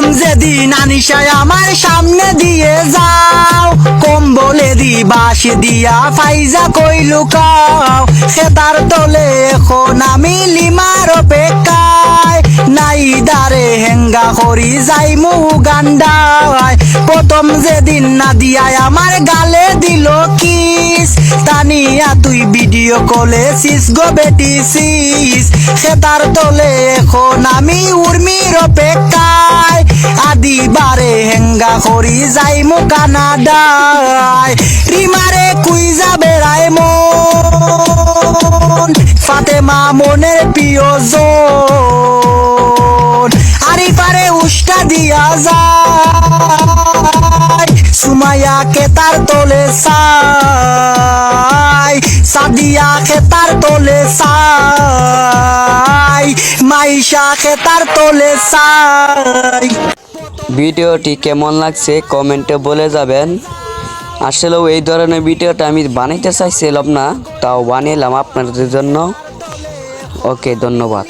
প্রথম যেদিন আনিশায় আমার সামনে দিয়ে যাও, কম্বলে দি বাসি দিয়া ফাইজা কই লুকাও। খেতার তলে এখন আমি লিমার অপেক্ষায়, নাই দারে হেঙ্গা করি যাইমু গান্ডায়। প্রথম যেদিন না দিয়ায় আমার গালে দিল কিস, তানিয়া তুই ভিডিও কলে সিস গো বেটি সিস। খেতার তলে এখন আমি উর্মির অপেক্ষায়, আদিবারে হেঙ্গা করি যাইমু কানাডায়। রিমারে কুইজা বেড়ায় মন, ফাতেমা মনের প্রিয়জন, আরিফারে উষ্টা দিয়া যায়, সুমাইয়াকে তার তোলে চাই, সাদিয়াকে তার তোলে চাই, মাইশাকে তার তোলে চাই। ভিডিওটি কেমন লাগছে কমেন্টে বলে যাবেন। আসলেও এই ধরনের ভিডিওটা আমি বানাইতে চাইছিলাম না, তাও বানাইলাম আপনাদের জন্য। ওকে, ধন্যবাদ।